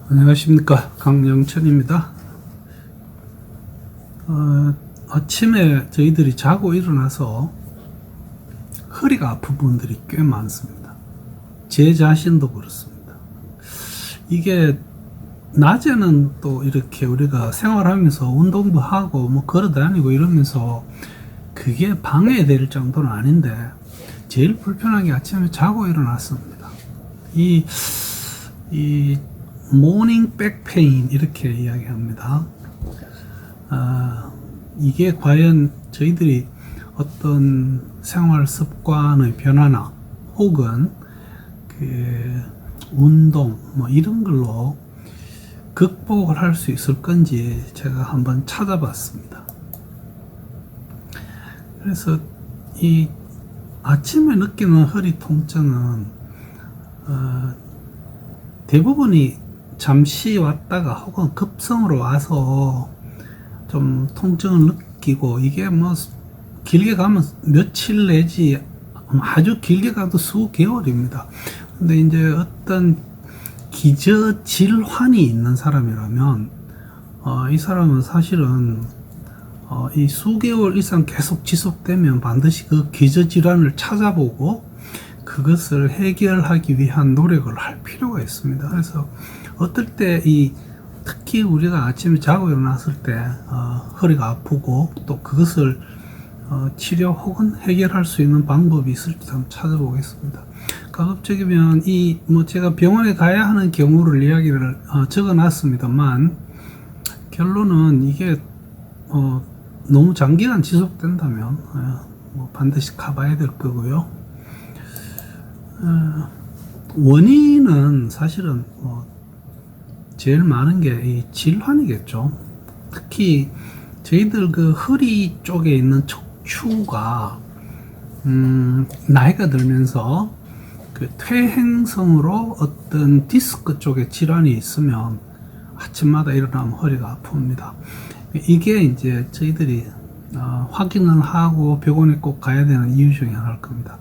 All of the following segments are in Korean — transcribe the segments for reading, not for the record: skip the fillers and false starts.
안녕하십니까, 강영천입니다. 아침에 저희들이 자고 일어나서 허리가 아픈 분들이 꽤 많습니다. 제 자신도 그렇습니다. 이게 낮에는 또 이렇게 우리가 생활하면서 운동도 하고 뭐 걸어 다니고 이러면서 그게 방해될 정도는 아닌데 제일 불편한 게 아침에 자고 일어났습니다. 이 모닝 백페인 이렇게 이야기합니다. 이게 과연 저희들이 어떤 생활 습관의 변화나 혹은 그 운동 뭐 이런 걸로 극복을 할 수 있을 건지 제가 한번 찾아봤습니다. 그래서 이 아침에 느끼는 허리 통증은 대부분이 잠시 왔다가 혹은 급성으로 와서 좀 통증을 느끼고 이게 뭐 길게 가면 며칠 내지 아주 길게 가도 수개월입니다. 근데 이제 어떤 기저질환이 있는 사람이라면 이 사람은 사실은 이 수개월 이상 계속 지속되면 반드시 그 기저질환을 찾아보고 그것을 해결하기 위한 노력을 할 필요가 있습니다. 그래서 어떨 때 특히 우리가 아침에 자고 일어났을 때 허리가 아프고 또 그것을 치료 혹은 해결할 수 있는 방법이 있을지 한번 찾아보겠습니다. 가급적이면 제가 병원에 가야 하는 경우를 이야기를 적어놨습니다만 결론은 이게 너무 장기간 지속된다면 반드시 가봐야 될 거고요. 원인은 사실은 제일 많은 게 이 질환이겠죠. 특히 저희들 그 허리 쪽에 있는 척추가 나이가 들면서 그 퇴행성으로 어떤 디스크 쪽에 질환이 있으면 아침마다 일어나면 허리가 아픕니다. 이게 이제 저희들이 확인을 하고 병원에 꼭 가야 되는 이유 중에 하나일 겁니다.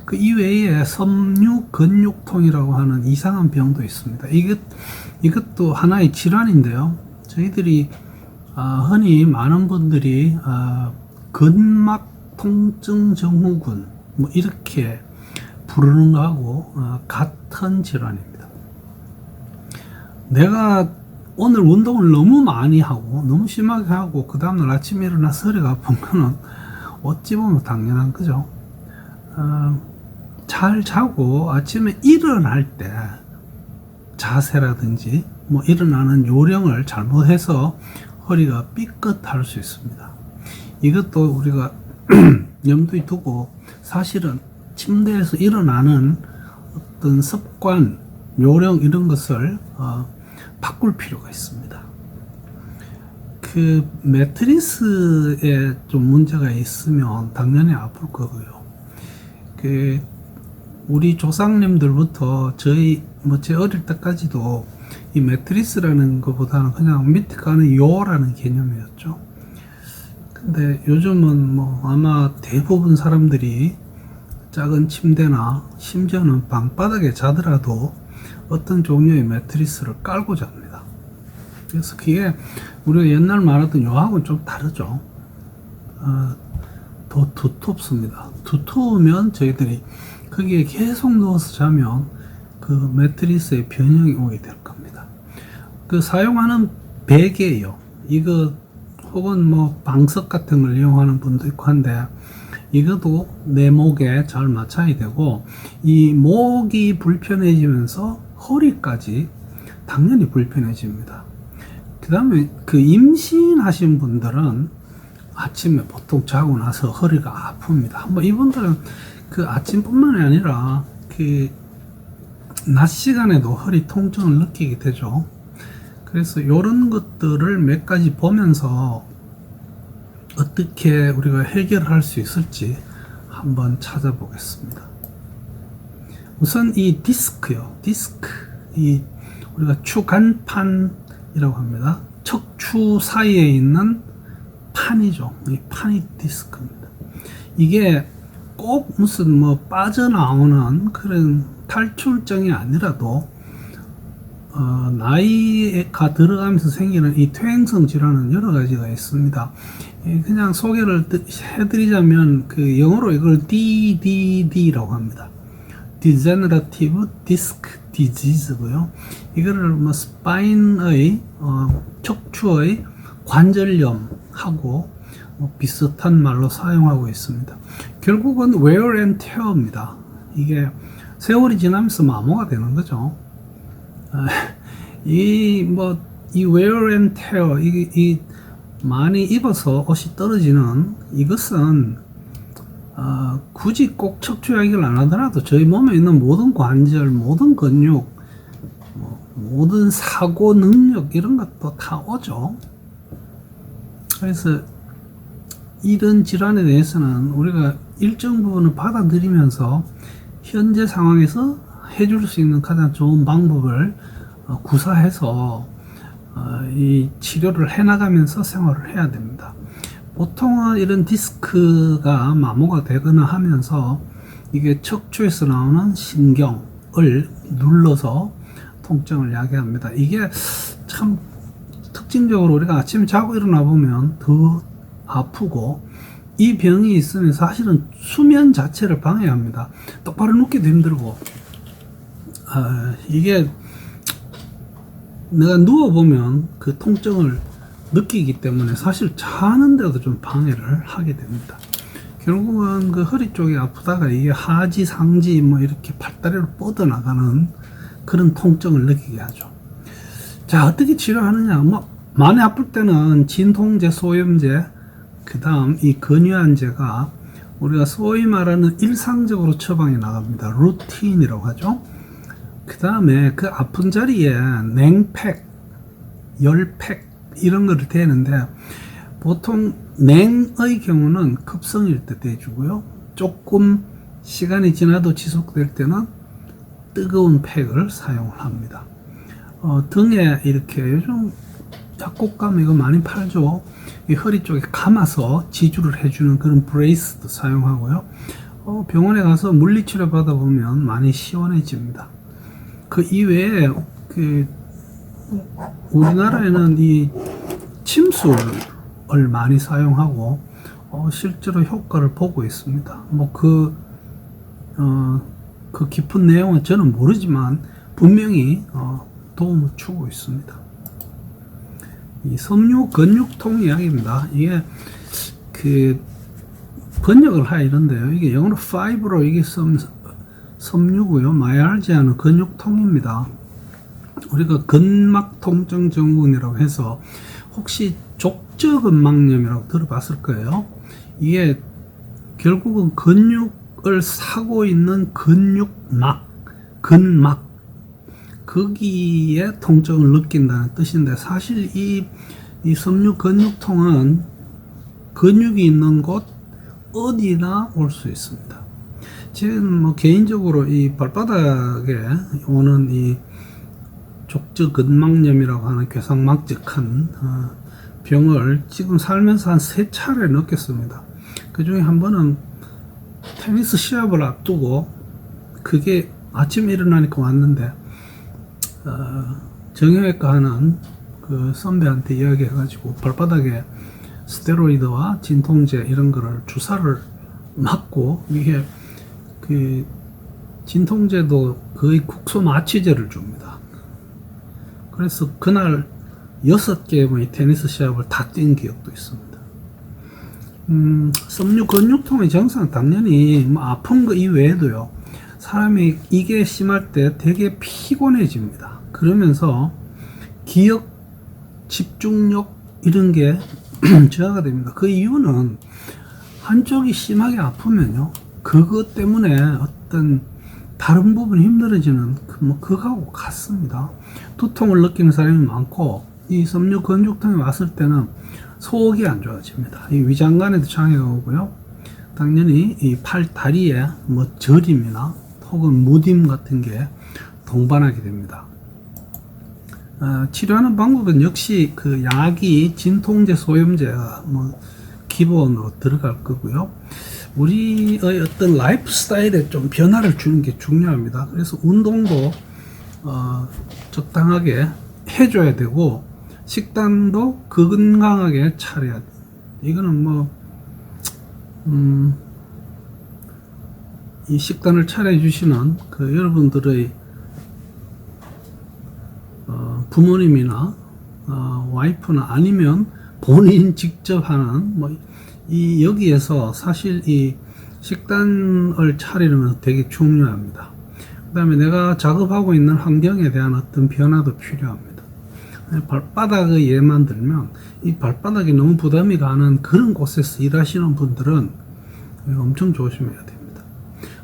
그 이외에 섬유 근육통이라고 하는 이상한 병도 있습니다. 이것도 하나의 질환인데요. 저희들이 흔히 많은 분들이 근막 통증 증후군 뭐 이렇게 부르는 거하고 같은 질환입니다. 내가 오늘 운동을 너무 많이 하고 너무 심하게 하고 그 다음날 아침에 일어나서 허리가 아픈 거는 어찌 보면 당연한 거죠. 잘 자고 아침에 일어날 때 자세라든지 뭐 일어나는 요령을 잘못해서 허리가 삐끗할 수 있습니다. 이것도 우리가 염두에 두고 사실은 침대에서 일어나는 어떤 습관, 요령 이런 것을 바꿀 필요가 있습니다. 그 매트리스에 좀 문제가 있으면 당연히 아플 거고요. 우리 조상님들부터 제 어릴 때까지도 이 매트리스라는 것보다는 그냥 밑에 가는 요라는 개념이었죠. 근데 요즘은 아마 대부분 사람들이 작은 침대나 심지어는 방바닥에 자더라도 어떤 종류의 매트리스를 깔고 잡니다. 그래서 그게 우리가 옛날 말하던 요하고는 좀 다르죠. 더 두텁습니다. 두터우면 저희들이 거기에 계속 누워서 자면 그 매트리스의 변형이 오게 될 겁니다. 그 사용하는 베개요. 이거 혹은 방석 같은 걸 이용하는 분도 있고 한데 이것도 내 목에 잘 맞춰야 되고 이 목이 불편해지면서 허리까지 당연히 불편해집니다. 그 다음에 그 임신하신 분들은 아침에 보통 자고 나서 허리가 아픕니다. 이분들은 그 아침뿐만이 아니라 그 낮 시간에도 허리 통증을 느끼게 되죠. 그래서 이런 것들을 몇 가지 보면서 어떻게 우리가 해결할 수 있을지 한번 찾아보겠습니다. 우선 이 디스크요. 우리가 추간판이라고 합니다. 척추 사이에 있는 판이죠. 이 판이 디스크입니다. 이게 꼭 무슨 빠져나오는 그런 탈출증이 아니라도 나이가 들어가면서 생기는 이 퇴행성 질환은 여러 가지가 있습니다. 그냥 소개를 해드리자면 그 영어로 이걸 DDD라고 합니다. Degenerative Disc Disease고요. 이거를 뭐 스파인의 척추의 관절염하고 뭐 비슷한 말로 사용하고 있습니다. 결국은 wear and tear입니다. 이게 세월이 지나면서 마모가 되는 거죠. 이 wear and tear, 이 많이 입어서 옷이 떨어지는 이것은 굳이 꼭 척추 이야기를 안 하더라도 저희 몸에 있는 모든 관절, 모든 근육, 모든 사고 능력 이런 것도 다 오죠. 그래서 이런 질환에 대해서는 우리가 일정 부분을 받아들이면서 현재 상황에서 해줄 수 있는 가장 좋은 방법을 구사해서 이 치료를 해나가면서 생활을 해야 됩니다. 보통은 이런 디스크가 마모가 되거나 하면서 이게 척추에서 나오는 신경을 눌러서 통증을 야기합니다. 이게 참 특징적으로 우리가 아침에 자고 일어나 보면 더 아프고, 이 병이 있으면 사실은 수면 자체를 방해합니다. 똑바로 눕기도 힘들고, 이게 내가 누워보면 그 통증을 느끼기 때문에 사실 자는데도 좀 방해를 하게 됩니다. 결국은 그 허리 쪽이 아프다가 이게 하지, 상지 뭐 이렇게 팔다리로 뻗어나가는 그런 통증을 느끼게 하죠. 자, 어떻게 치료하느냐? 많이 아플 때는 진통제, 소염제, 그 다음 이 근유안제가 우리가 소위 말하는 일상적으로 처방이 나갑니다. 루틴이라고 하죠. 그 다음에 그 아픈 자리에 냉팩, 열팩 이런 거를 대는데, 보통 냉의 경우는 급성일 때 대주고요. 조금 시간이 지나도 지속될 때는 뜨거운 팩을 사용을 합니다. 등에 이렇게 요즘 약국가면 이거 많이 팔죠. 이 허리 쪽에 감아서 지주를 해주는 그런 브레이스도 사용하고요. 병원에 가서 물리치료 받아보면 많이 시원해집니다. 그 이외에 우리나라에는 이 침술을 많이 사용하고 실제로 효과를 보고 있습니다. 그 깊은 내용은 저는 모르지만 분명히 도움을 주고 있습니다. 이 섬유 근육통 이야기입니다. 이게 그 번역을 하여 이런데요. 이게 영어로 파이브로, 이게 섬유고요. 마이알지아는 근육통입니다. 우리가 근막통증 증후군이라고 해서 혹시 족저근막염이라고 들어봤을 거예요. 이게 결국은 근육을 사고 있는 근막, 거기에 통증을 느낀다는 뜻인데, 사실 이 섬유 근육통은 근육이 있는 곳 어디나 올 수 있습니다. 지금 개인적으로 이 발바닥에 오는 이 족저근막염이라고 하는 괴상막직한 병을 지금 살면서 한 3차례 느꼈습니다. 그 중에 한 번은 테니스 시합을 앞두고, 그게 아침에 일어나니까 왔는데, 정형외과 하는 그 선배한테 이야기해가지고 발바닥에 스테로이드와 진통제 이런 거를 주사를 맞고, 이게 그 진통제도 거의 국소 마취제를 줍니다. 그래서 그날 6개의 테니스 시합을 다 뛴 기억도 있습니다. 섬유 근육통의 증상 당연히 아픈 거 이외에도요, 사람이 이게 심할 때 되게 피곤해집니다. 그러면서 기억, 집중력 이런 게 저하가 됩니다. 그 이유는 한쪽이 심하게 아프면요, 그것 때문에 어떤 다른 부분이 힘들어지는 그거하고 같습니다. 두통을 느끼는 사람이 많고, 이 섬유 근육통이 왔을 때는 속이 안 좋아집니다. 이 위장관에도 장애가 오고요. 당연히 이 팔, 다리에 저림이나 혹은 무딤 같은 게 동반하게 됩니다. 치료하는 방법은 역시 그 약이 진통제, 소염제가 기본으로 들어갈 거고요. 우리의 어떤 라이프 스타일에 좀 변화를 주는 게 중요합니다. 그래서 운동도 적당하게 해줘야 되고, 식단도 건강하게 차려야 돼. 이거는 뭐, 이 식단을 차려주시는 그 여러분들의 부모님이나 와이프나 아니면 본인 직접 하는 뭐 이 여기에서 사실 이 식단을 차리는 되게 중요합니다. 그 다음에 내가 작업하고 있는 환경에 대한 어떤 변화도 필요합니다. 발바닥의 예만 들면 이 발바닥이 너무 부담이 가는 그런 곳에서 일하시는 분들은 엄청 조심해야 됩니다.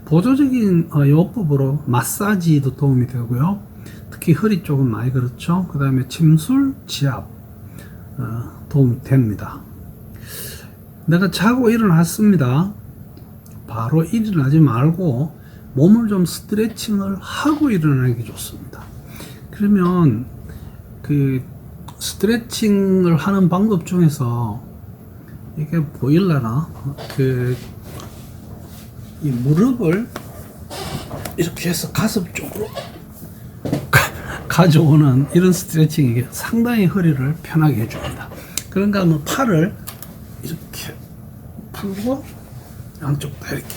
보조적인 요법으로 마사지도 도움이 되고요. 특히 허리 쪽은 많이 그렇죠. 그 다음에 침술, 지압 도움이 됩니다. 내가 자고 일어났습니다. 바로 일어나지 말고 몸을 좀 스트레칭을 하고 일어나는 게 좋습니다. 그러면 그 스트레칭을 하는 방법 중에서 이게 보일라나 이 무릎을 이렇게 해서 가슴 쪽으로 가져오는 이런 스트레칭이 상당히 허리를 편하게 해줍니다. 그런가 하면 팔을 이렇게 풀고 양쪽 다 이렇게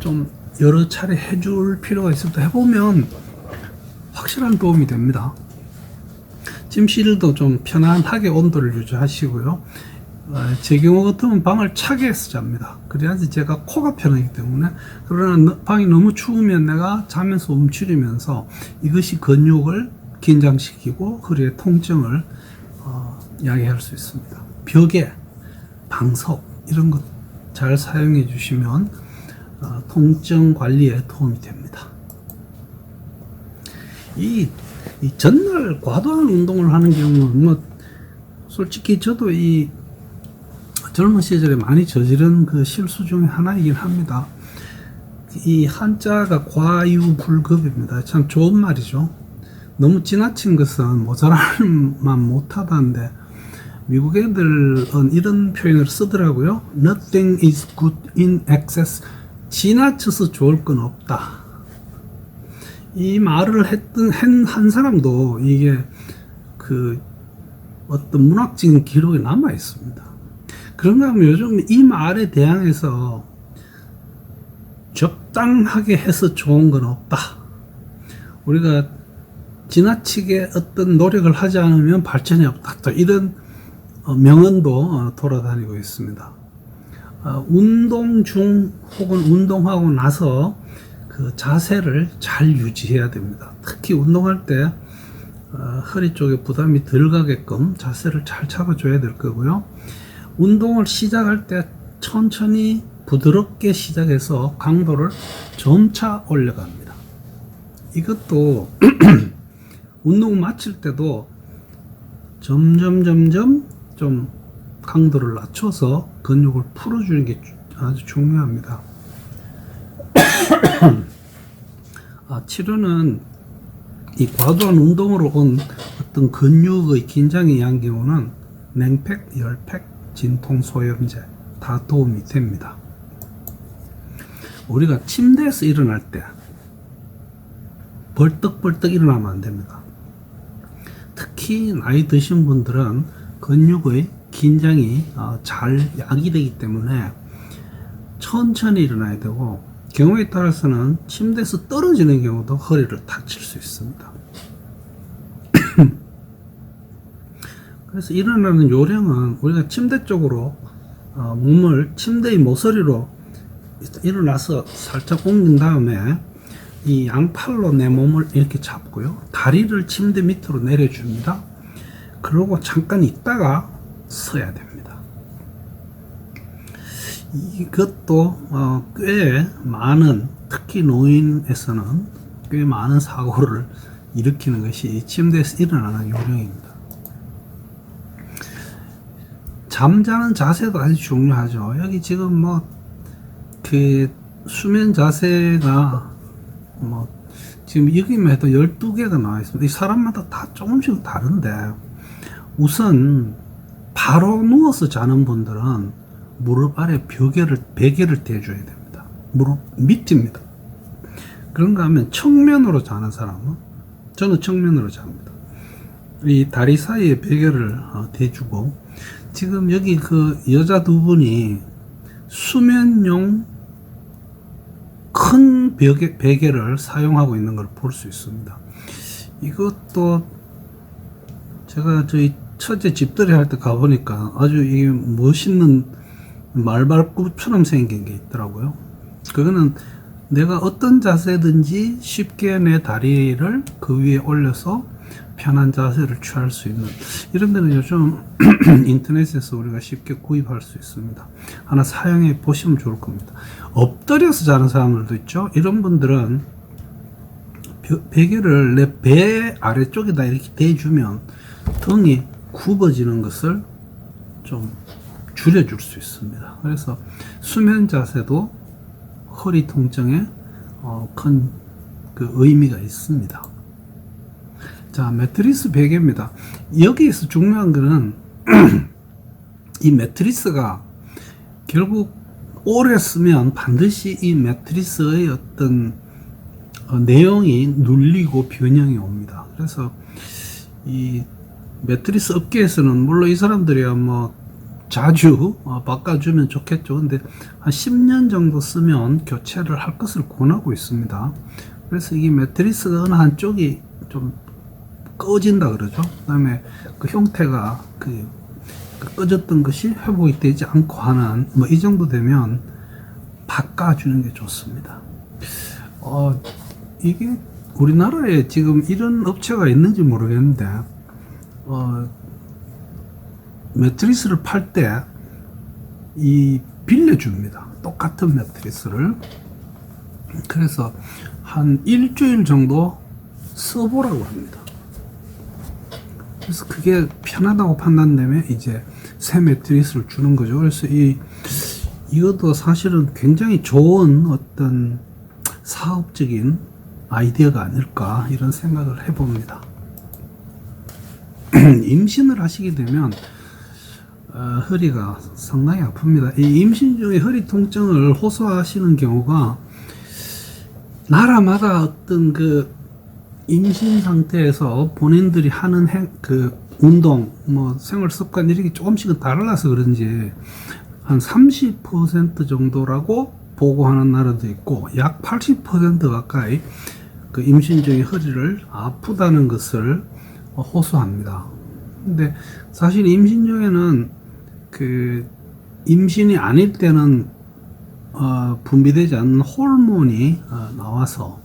좀 여러 차례 해줄 필요가 있을 때 해보면 확실한 도움이 됩니다. 침실도 좀 편안하게 온도를 유지하시고요. 제 경우 같으면 방을 차게 해서 잡니다. 그래야지 제가 코가 편하기 때문에. 그러나 방이 너무 추우면 내가 자면서 움츠리면서 이것이 근육을 긴장시키고 허리의 통증을 야기할 수 있습니다. 벽에 방석 이런 것 잘 사용해 주시면 통증 관리에 도움이 됩니다. 이 전날 과도한 운동을 하는 경우는 뭐 솔직히 저도 이 젊은 시절에 많이 저지른 그 실수 중에 하나이긴 합니다. 이 한자가 과유불급입니다. 참 좋은 말이죠. 너무 지나친 것은 모자라만 못하다는데 미국 애들은 이런 표현을 쓰더라고요. Nothing is good in excess. 지나쳐서 좋을 건 없다. 이 말을 한 사람도 이게 그 어떤 문학적인 기록에 남아 있습니다. 그런가 하면 요즘 이 말에 대항해서 적당하게 해서 좋은 건 없다. 우리가 지나치게 어떤 노력을 하지 않으면 발전이 없다. 또 이런 명언도 돌아다니고 있습니다. 운동 중 혹은 운동하고 나서 그 자세를 잘 유지해야 됩니다. 특히 운동할 때 허리 쪽에 부담이 덜 가게끔 자세를 잘 잡아줘야 될 거고요. 운동을 시작할 때 천천히 부드럽게 시작해서 강도를 점차 올려갑니다. 이것도 운동 마칠 때도 점점 좀 강도를 낮춰서 근육을 풀어주는 게 아주 중요합니다. 치료는 이 과도한 운동으로 온 어떤 근육의 긴장에 의한 경우는 냉팩, 열팩, 진통 소염제 다 도움이 됩니다. 우리가 침대에서 일어날 때 벌떡벌떡 일어나면 안 됩니다. 특히 나이 드신 분들은 근육의 긴장이 잘 야기되기 때문에 천천히 일어나야 되고, 경우에 따라서는 침대에서 떨어지는 경우도 허리를 다칠 수 있습니다. 그래서 일어나는 요령은 우리가 침대 쪽으로 몸을 침대의 모서리로 일어나서 살짝 옮긴 다음에 이 양팔로 내 몸을 이렇게 잡고요, 다리를 침대 밑으로 내려줍니다. 그러고 잠깐 있다가 서야 됩니다. 이것도 꽤 많은, 특히 노인에서는 꽤 많은 사고를 일으키는 것이 침대에서 일어나는 요령입니다. 잠자는 자세도 아주 중요하죠. 여기 지금 뭐 그 수면 자세가 뭐 지금 여기만 해도 12개가 나와 있습니다. 이 사람마다 다 조금씩 다른데, 우선 바로 누워서 자는 분들은 무릎 아래 베개를 대줘야 됩니다. 무릎 밑입니다. 그런가 하면 측면으로 자는 사람은 저는 정면으로 잡니다. 이 다리 사이에 베개를 대주고, 지금 여기 그 여자 두 분이 수면용 큰 베개를 사용하고 있는 걸 볼 수 있습니다. 이것도 제가 저희 처제 집들이 할 때 가보니까 아주 이게 멋있는 말발굽처럼 생긴 게 있더라고요. 그거는 내가 어떤 자세든지 쉽게 내 다리를 그 위에 올려서 편한 자세를 취할 수 있는, 이런 데는 요즘 인터넷에서 우리가 쉽게 구입할 수 있습니다. 하나 사용해 보시면 좋을 겁니다. 엎드려서 자는 사람들도 있죠. 이런 분들은 베개를 내 배 아래쪽에다 이렇게 대주면 등이 굽어지는 것을 좀 줄여줄 수 있습니다. 그래서 수면 자세도 허리 통증에 큰 그 의미가 있습니다. 자, 매트리스 베개입니다. 여기에서 중요한 거는 이 매트리스가 결국 오래 쓰면 반드시 이 매트리스의 어떤 내용이 눌리고 변형이 옵니다. 그래서 이 매트리스 업계에서는 물론 이 사람들이야 뭐 자주 바꿔주면 좋겠죠. 근데 한 10년 정도 쓰면 교체를 할 것을 권하고 있습니다. 그래서 이 매트리스가 어느 한쪽이 좀 꺼진다 그러죠. 그 다음에 그 형태가 그 꺼졌던 것이 회복이 되지 않고 하는 뭐 이 정도 되면 바꿔주는 게 좋습니다. 이게 우리나라에 지금 이런 업체가 있는지 모르겠는데 매트리스를 팔 때 이 빌려줍니다. 똑같은 매트리스를. 그래서 한 일주일 정도 써보라고 합니다. 그래서 그게 편하다고 판단되면 이제 새 매트리스를 주는 거죠. 그래서 이것도 사실은 굉장히 좋은 어떤 사업적인 아이디어가 아닐까 이런 생각을 해봅니다. 임신을 하시게 되면 허리가 상당히 아픕니다. 이 임신 중에 허리 통증을 호소하시는 경우가 나라마다 어떤 그 임신 상태에서 본인들이 하는 그 운동, 뭐 생활 습관 이렇게 조금씩은 달라서 그런지 한 30% 정도라고 보고하는 나라도 있고 약 80% 가까이 그 임신 중에 허리를 아프다는 것을 호소합니다. 근데 사실 임신 중에는 그 임신이 아닐 때는 분비되지 않는 호르몬이 나와서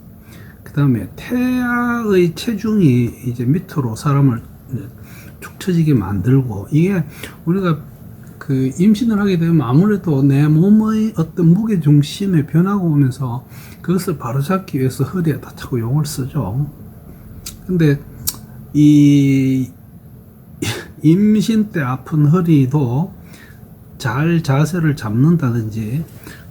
그 다음에 태아의 체중이 이제 밑으로 사람을 축 처지게 만들고, 이게 우리가 그 임신을 하게 되면 아무래도 내 몸의 어떤 무게 중심의 변화가 오면서 그것을 바로잡기 위해서 허리에다 자꾸 용을 쓰죠. 근데 이 임신 때 아픈 허리도 잘 자세를 잡는다든지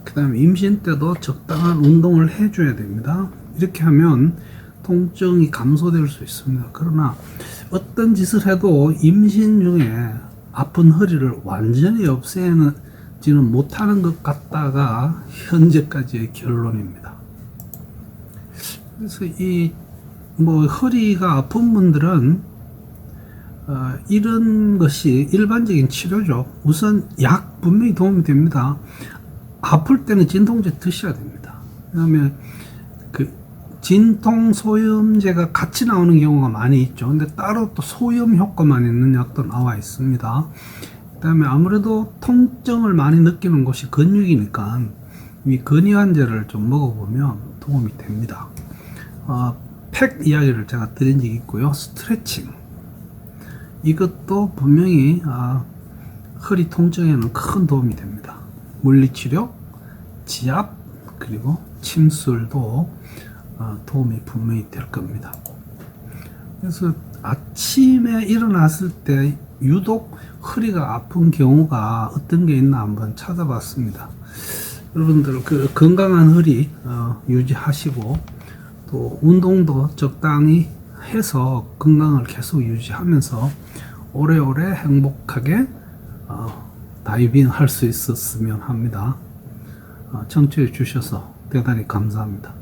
그 다음에 임신 때도 적당한 운동을 해줘야 됩니다. 이렇게 하면 통증이 감소될 수 있습니다. 그러나 어떤 짓을 해도 임신 중에 아픈 허리를 완전히 없애지는 못하는 것 같다가 현재까지의 결론입니다. 그래서 이 뭐 허리가 아픈 분들은 이런 것이 일반적인 치료죠. 우선 약 분명히 도움이 됩니다. 아플 때는 진통제 드셔야 됩니다. 그 다음에 그 진통 소염제가 같이 나오는 경우가 많이 있죠. 근데 따로 또 소염 효과만 있는 약도 나와 있습니다. 그 다음에 아무래도 통증을 많이 느끼는 곳이 근육이니까 이 근이환제를 좀 먹어보면 도움이 됩니다. 팩 이야기를 제가 드린 적이 있고요. 스트레칭, 이것도 분명히 허리 통증에는 큰 도움이 됩니다. 물리치료, 지압, 그리고 침술도 도움이 분명히 될 겁니다. 그래서 아침에 일어났을 때 유독 허리가 아픈 경우가 어떤 게 있나 한번 찾아봤습니다. 여러분들 그 건강한 허리 유지하시고 또 운동도 적당히 해서 건강을 계속 유지하면서 오래오래 행복하게 다이빙 할 수 있었으면 합니다. 청취해 주셔서 대단히 감사합니다.